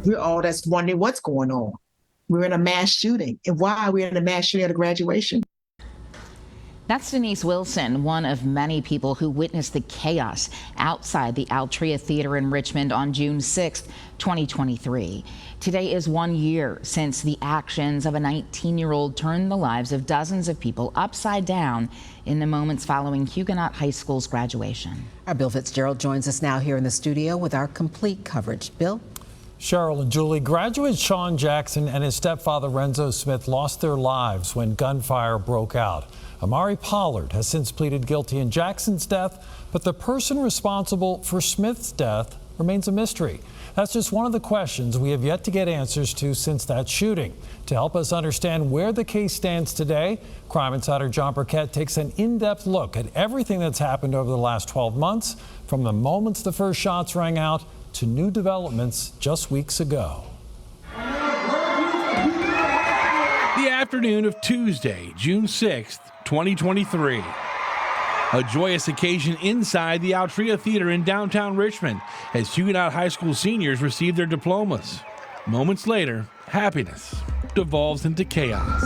We're all that's wondering what's going on. We're in a mass shooting. And why are we in a mass shooting at a graduation? That's Denise Wilson, one of many people who witnessed the chaos outside the Altria Theater in Richmond on June 6, 2023. Today is 1 year since the actions of a 19-year-old turned the lives of dozens of people upside down in the moments following Huguenot High School's graduation. Our Bill Fitzgerald joins us now here in the studio with our complete coverage. Bill? Cheryl and Julie, graduate Sean Jackson and his stepfather Renzo Smith lost their lives when gunfire broke out. Amari Pollard has since pleaded guilty in Jackson's death, but the person responsible for Smith's death remains a mystery. That's just one of the questions we have yet to get answers to since that shooting. To help us understand where the case stands today, Crime Insider John Burkett takes an in-depth look at everything that's happened over the last 12 months, from the moments the first shots rang out to new developments just weeks ago. The afternoon of Tuesday, June 6th, 2023. A joyous occasion inside the Altria Theater in downtown Richmond as Huguenot High School seniors receive their diplomas. Moments later, happiness devolves into chaos.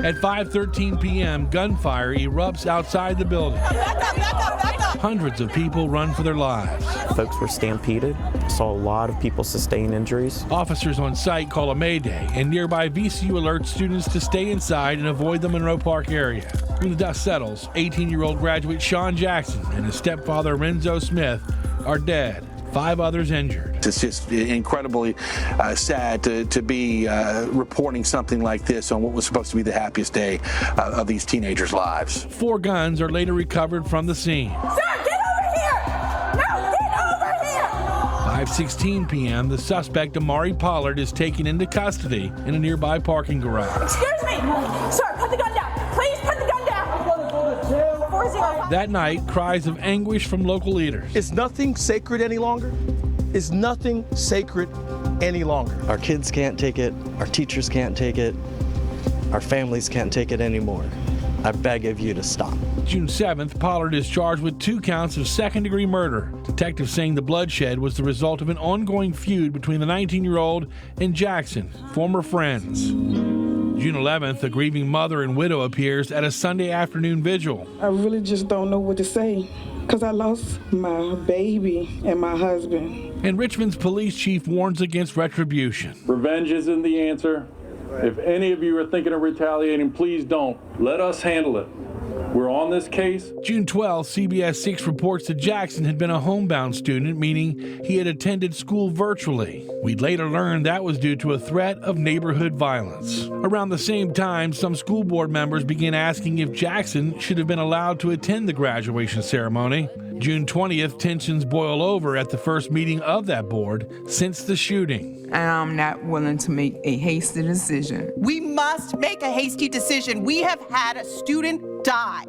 At 5:13 p.m., gunfire erupts outside the building. Hundreds of people run for their lives. Folks were stampeded. Saw a lot of people sustain injuries. Officers on site call a mayday, and nearby VCU alerts students to stay inside and avoid the Monroe Park area. When the dust settles, 18-year-old graduate Sean Jackson and his stepfather Renzo Smith are dead. 5 others injured. It's just incredibly sad to be reporting something like this on what was supposed to be the happiest day of these teenagers' lives. 4 guns are later recovered from the scene. Sir, get over here! No, get over here! 5:16 p.m., the suspect Amari Pollard is taken into custody in a nearby parking garage. Excuse me! Sir, put the gun down! Please put the gun down! 405. That night, cries of anguish from local leaders. Is nothing sacred any longer? Is nothing sacred any longer? Our kids can't take it, our teachers can't take it, our families can't take it anymore. I beg of you to stop. June 7th, Pollard is charged with 2 counts of second-degree murder. Detectives saying the bloodshed was the result of an ongoing feud between the 19-year-old and Jackson, former friends. June 11th, a grieving mother and widow appears at a Sunday afternoon vigil. I really just don't know what to say because I lost my baby and my husband. And Richmond's police chief warns against retribution. Revenge isn't the answer. If any of you are thinking of retaliating, please don't. Let us handle it. We're on this case. June 12th, CBS 6 reports that Jackson had been a homebound student, meaning he had attended school virtually. We'd later learn that was due to a threat of neighborhood violence. Around the same time, some school board members began asking if Jackson should have been allowed to attend the graduation ceremony. June 20th, tensions boil over at the first meeting of that board since the shooting. And I'm not willing to make a hasty decision. We must make a hasty decision. We have had a student die,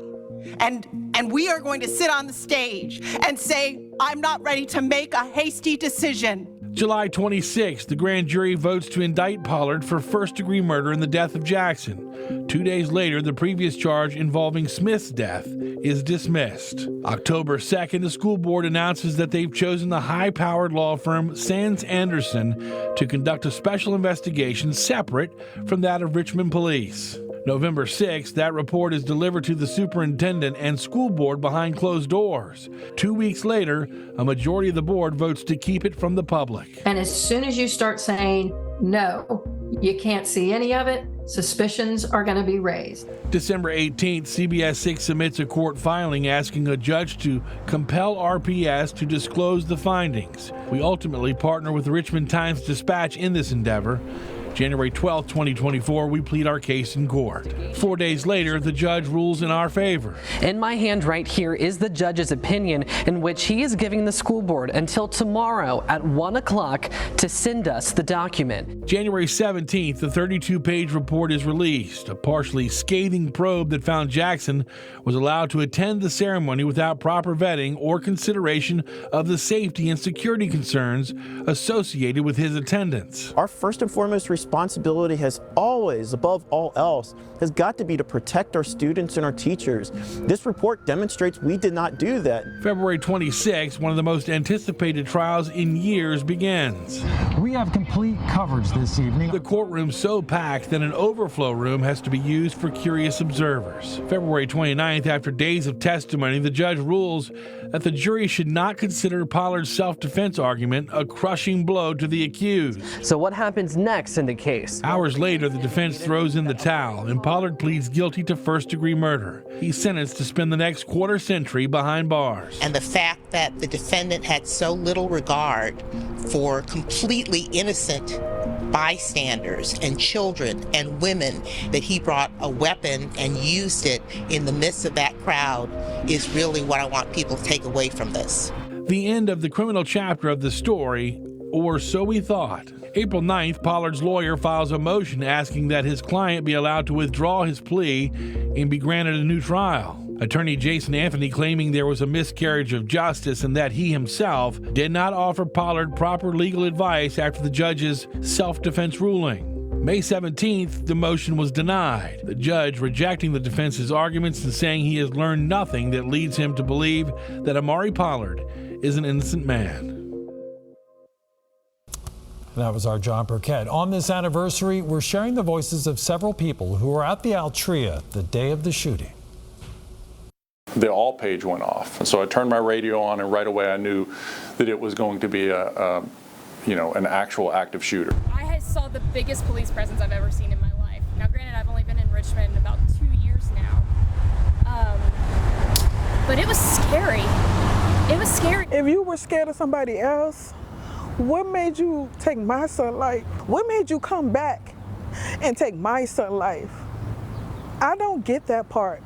and we are going to sit on the stage and say, I'm not ready to make a hasty decision. July 26th, the grand jury votes to indict Pollard for first-degree murder in the death of Jackson. 2 days later, the previous charge involving Smith's death is dismissed. October 2nd, the school board announces that they've chosen the high-powered law firm Sands Anderson to conduct a special investigation separate from that of Richmond Police. November 6th, that report is delivered to the superintendent and school board behind closed doors. 2 weeks later, a majority of the board votes to keep it from the public. And as soon as you start saying, no, you can't see any of it, suspicions are going to be raised. December 18th, CBS 6 submits a court filing asking a judge to compel RPS to disclose the findings. We ultimately partner with the Richmond Times-Dispatch in this endeavor. January 12, 2024, we plead our case in court. 4 days later, the judge rules in our favor. In my hand right here is the judge's opinion in which he is giving the school board until tomorrow at 1 o'clock to send us the document. January 17th, the 32-page report is released, a partially scathing probe that found Jackson was allowed to attend the ceremony without proper vetting or consideration of the safety and security concerns associated with his attendance. Our first and foremost responsibility responsibility has always, above all else, has got to be to protect our students and our teachers. This report demonstrates we did not do that. February 26, one of the most anticipated trials in years, begins. We have complete coverage this evening. The courtroom so packed that an overflow room has to be used for curious observers. February 29th, after days of testimony, the judge rules that the jury should not consider Pollard's self-defense argument a crushing blow to the accused. So what happens next in the case? Hours later, the defense throws in the towel, and Pollard pleads guilty to first-degree murder. He's sentenced to spend the next quarter century behind bars. And the fact that the defendant had so little regard for completely innocent bystanders and children and women, that he brought a weapon and used it in the midst of that crowd, is really what I want people to take away from this. The end of the criminal chapter of the story, or so we thought. April 9th, Pollard's lawyer files a motion asking that his client be allowed to withdraw his plea and be granted a new trial. Attorney Jason Anthony claiming there was a miscarriage of justice and that he himself did not offer Pollard proper legal advice after the judge's self-defense ruling. May 17th, the motion was denied, the judge rejecting the defense's arguments and saying he has learned nothing that leads him to believe that Amari Pollard is an innocent man. That was our John Burkett. On this anniversary, we're sharing the voices of several people who were at the Altria the day of the shooting. The all page went off, and so I turned my radio on, and right away I knew that it was going to be an actual active shooter. I saw the biggest police presence I've ever seen in my life. Now, granted, I've only been in Richmond about 2 years now, but it was scary. It was scary. If you were scared of somebody else, what made you take my son's life? What made you come back and take my son's life? I don't get that part.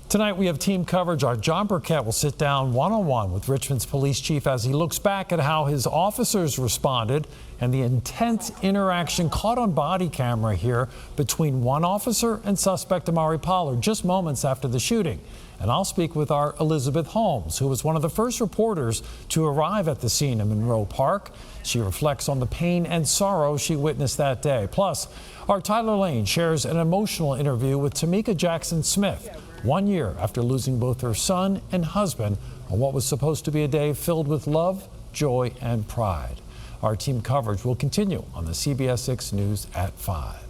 Tonight we have team coverage. Our John Burkett will sit down one-on-one with Richmond's police chief as he looks back at how his officers responded and the intense interaction caught on body camera here between one officer and suspect Amari Pollard just moments after the shooting. And I'll speak with our Elizabeth Holmes, who was one of the first reporters to arrive at the scene in Monroe Park. She reflects on the pain and sorrow she witnessed that day. Plus, our Tyler Lane shares an emotional interview with Tamika Jackson Smith, 1 year after losing both her son and husband on what was supposed to be a day filled with love, joy, and pride. Our team coverage will continue on the CBS 6 News at 5.